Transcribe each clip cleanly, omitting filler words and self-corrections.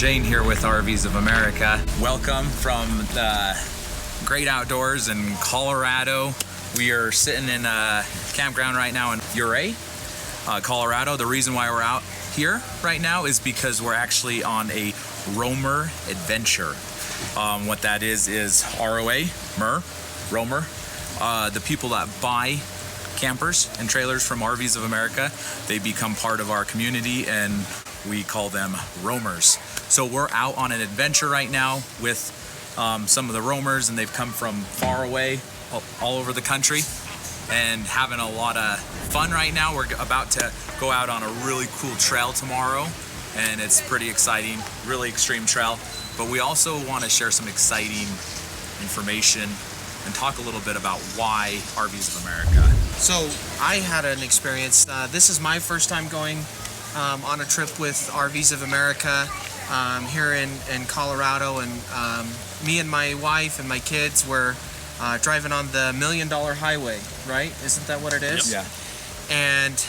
Shane here with RVs of America. Welcome from the great outdoors in Colorado. We are sitting in a campground right now in ROA, Colorado. The reason why we're out here right now is because we're actually on a ROAMER adventure. What that is ROAMER. The people that buy campers and trailers from RVs of America, they become part of our community and we call them roamers. So we're out on an adventure right now with some of the roamers, and they've come from far away, all over the country, and having a lot of fun right now. We're about to go out on a really cool trail tomorrow, and it's pretty exciting, really extreme trail. But we also want to share some exciting information and talk a little bit about why RVs of America. So I had an experience. This is my first time going on a trip with RVs of America here in Colorado, and me and my wife and my kids were driving on the $1 Million Highway, right? Isn't that what it is? Yep. Yeah. And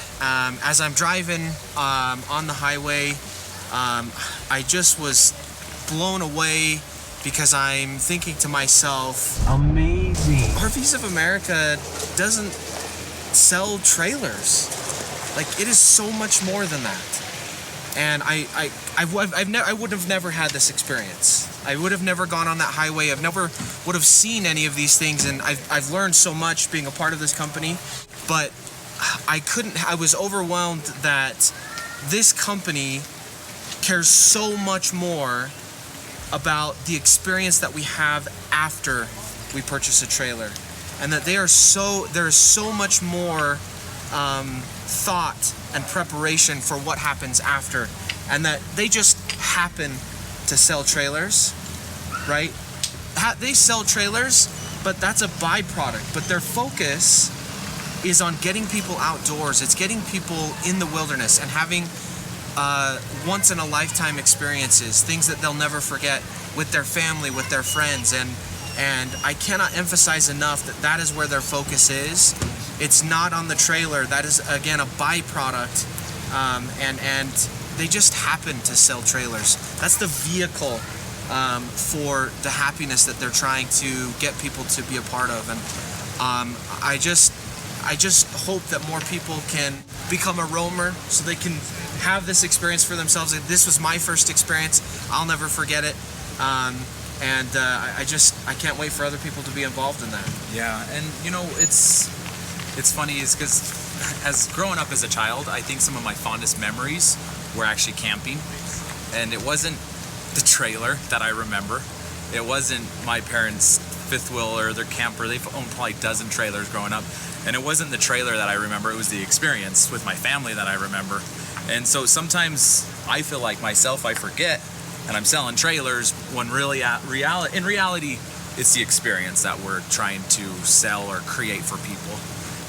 as I'm driving on the highway, I just was blown away because I'm thinking to myself, amazing. RVs of America doesn't sell trailers. Like, it is so much more than that. And I would have never had this experience. I would have never gone on that highway. I've never would have seen any of these things, and I've learned so much being a part of this company. But I was overwhelmed that this company cares so much more about the experience that we have after we purchase a trailer, and that there is so much more thought and preparation for what happens after, and that they just happen to sell trailers, right? They sell trailers, but that's a byproduct. But their focus is on getting people outdoors. It's getting people in the wilderness and having once in a lifetime experiences, things that they'll never forget with their family, with their friends, and I cannot emphasize enough that is where their focus is. It's not on the trailer. That is, again, a byproduct, and they just happen to sell trailers. That's the vehicle for the happiness that they're trying to get people to be a part of. And I just hope that more people can become a roamer so they can have this experience for themselves. This was my first experience. I'll never forget it. I can't wait for other people to be involved in that. Yeah, and you know, it's funny is because as growing up as a child, I think some of my fondest memories were actually camping, and it wasn't the trailer that I remember. It wasn't my parents' fifth wheel or their camper. They've owned probably a dozen trailers growing up, and it wasn't the trailer that I remember. It was the experience with my family that I remember. And so sometimes I feel like myself, I forget, and I'm selling trailers when really in reality, it's the experience that we're trying to sell or create for people.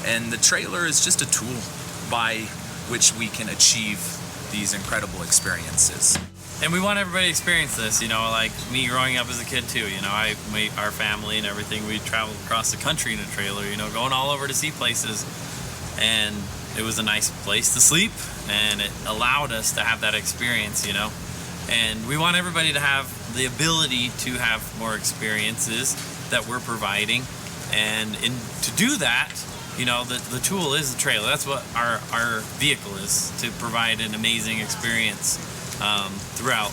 And the trailer is just a tool by which we can achieve these incredible experiences. And we want everybody to experience this, you know, like me growing up as a kid too, you know, our family and everything, we traveled across the country in a trailer, you know, going all over to see places. And it was a nice place to sleep, and it allowed us to have that experience, you know. And we want everybody to have the ability to have more experiences that we're providing. And to do that, you know, the tool is the trailer. That's what our vehicle is, to provide an amazing experience throughout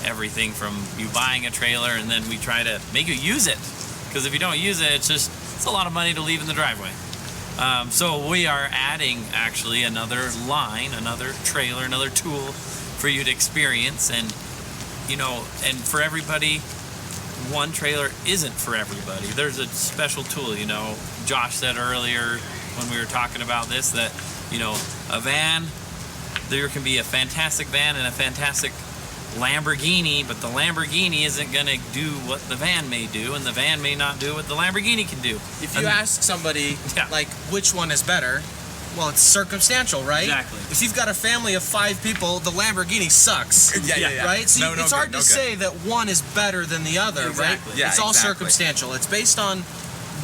everything from you buying a trailer, and then we try to make you use it. Because if you don't use it, it's a lot of money to leave in the driveway. So we are adding actually another line, another trailer, another tool for you to experience. And you know, and for everybody, one trailer isn't for everybody. There's a special tool, you know. Josh said earlier when we were talking about this that, you know, a van, there can be a fantastic van and a fantastic Lamborghini, but the Lamborghini isn't going to do what the van may do, and the van may not do what the Lamborghini can do. If you ask somebody, like, which one is better, well, it's circumstantial, right? Exactly. If you've got a family of 5 people, the Lamborghini sucks. Yeah. Right? So it's hard to say that one is better than the other, Exactly. right? Yeah, it's all exactly. circumstantial. It's based on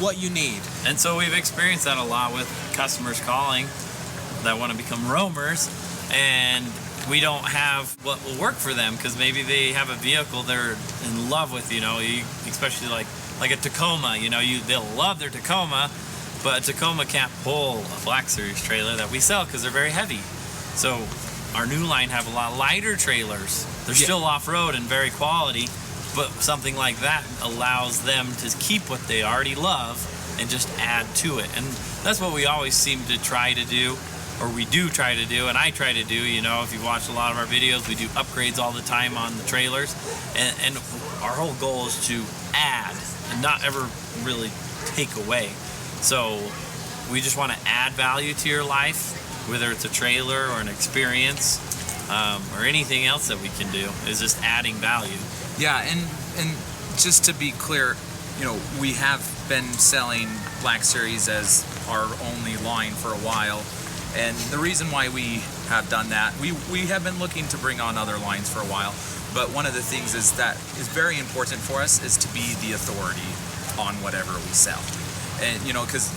what you need. And so we've experienced that a lot with customers calling that want to become roamers, and we don't have what will work for them, because maybe they have a vehicle they're in love with, especially like a Tacoma. They'll love their Tacoma, but a Tacoma can't pull a Black Series trailer that we sell because they're very heavy. So our new line have a lot lighter trailers. They're still off-road and very quality, but something like that allows them to keep what they already love and just add to it. And that's what we always seem to try to do, or we do try to do, and I try to do. If you watch a lot of our videos, we do upgrades all the time on the trailers, and our whole goal is to add and not ever really take away. So we just want to add value to your life, whether it's a trailer or an experience, or anything else that we can do, is just adding value. Yeah, and just to be clear, we have been selling Black Series as our only line for a while, and the reason why we have done that, we have been looking to bring on other lines for a while, but one of the things is that is very important for us is to be the authority on whatever we sell. And because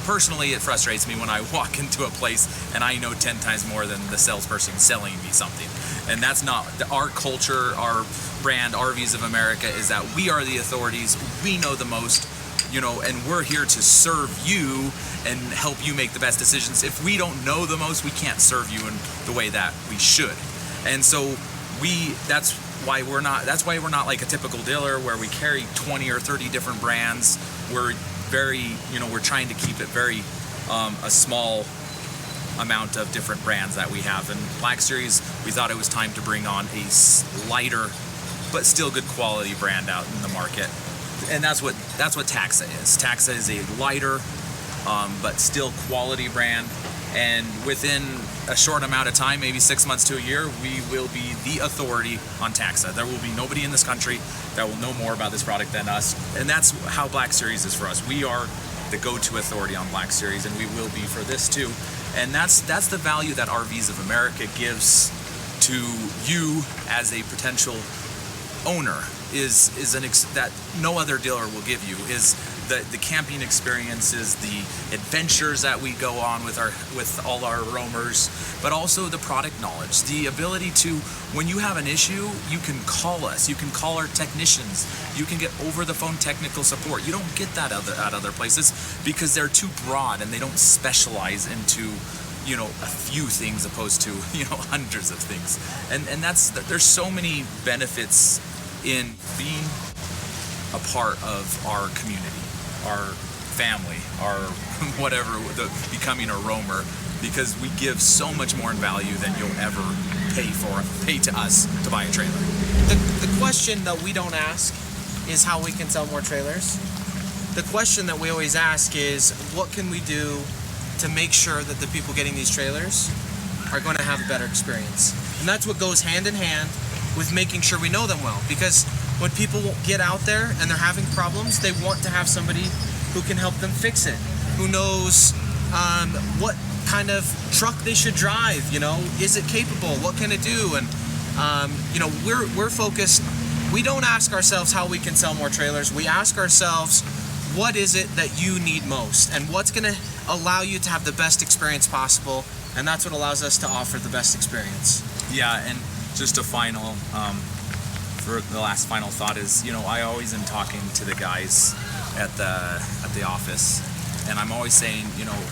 personally it frustrates me when I walk into a place and I know 10 times more than the salesperson selling me something. And that's not our culture. Our brand, RVs of America, is that we are the authorities, we know the most, and we're here to serve you and help you make the best decisions. If we don't know the most, we can't serve you in the way that we should. And so that's why we're not like a typical dealer where we carry 20 or 30 different brands. We're very, we're trying to keep it very a small amount of different brands that we have. And Black Series, we thought it was time to bring on a lighter but still good quality brand out in the market. And that's what Taxa is. Taxa is a lighter but still quality brand, and within a short amount of time, maybe 6 months to a year, we will be the authority on Taxa. There will be nobody in this country that will know more about this product than us, and that's how Black Series is for us. We are the go-to authority on Black Series, and we will be for this too. And that's the value that RVs of America gives to you as a potential owner, that no other dealer will give you, is the camping experiences, the adventures that we go on with all our roamers, but also the product knowledge, the ability to, when you have an issue, you can call us, you can call our technicians, you can get over the phone technical support. You don't get that at other places because they're too broad and they don't specialize into a few things opposed to hundreds of things. And there's so many benefits in being a part of our community, our family, our whatever, becoming a roamer, because we give so much more in value than you'll ever pay to us to buy a trailer. The question that we don't ask is how we can sell more trailers. The question that we always ask is, what can we do to make sure that the people getting these trailers are going to have a better experience? And that's what goes hand in hand with making sure we know them well, because when people get out there and they're having problems, they want to have somebody who can help them fix it, who knows what kind of truck they should drive, is it capable, what can it do? And we're focused. We don't ask ourselves how we can sell more trailers. We ask ourselves, what is it that you need most, and what's going to allow you to have the best experience possible? And that's what allows us to offer the best experience. Yeah, and just a final, for the last final thought is, I always am talking to the guys at the office, and I'm always saying,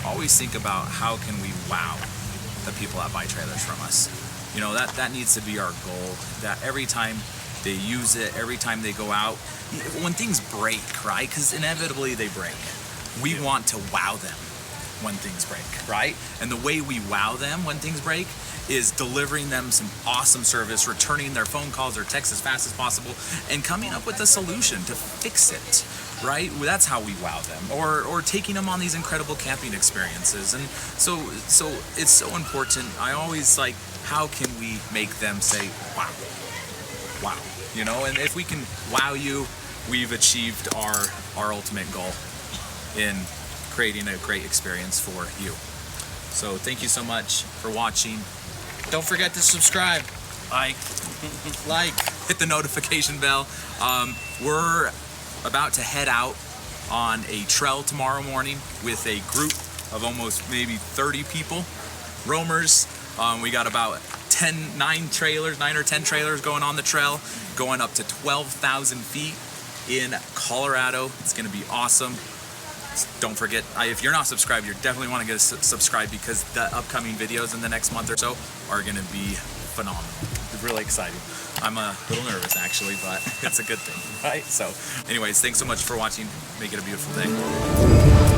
always think about how can we wow the people that buy trailers from us. That needs to be our goal, that every time they use it, every time they go out, when things break, right? Because inevitably they break. We want to wow them when things break, right? And the way we wow them when things break is delivering them some awesome service, returning their phone calls or texts as fast as possible, and coming up with a solution to fix it, right? That's how we wow them, or taking them on these incredible camping experiences. And so it's so important. I always like, how can we make them say, wow, and if we can wow you, we've achieved our ultimate goal in creating a great experience for you. So thank you so much for watching. Don't forget to subscribe. Like. Hit the notification bell. We're about to head out on a trail tomorrow morning with a group of almost maybe 30 people, roamers. We got about 9 or 10 trailers going on the trail, going up to 12,000 feet in Colorado. It's going to be awesome. Don't forget, if you're not subscribed, you definitely want to get subscribed, because the upcoming videos in the next month or so are going to be phenomenal. It's really exciting. I'm a little nervous actually, but it's a good thing, right? So anyways, thanks so much for watching. Make it a beautiful day.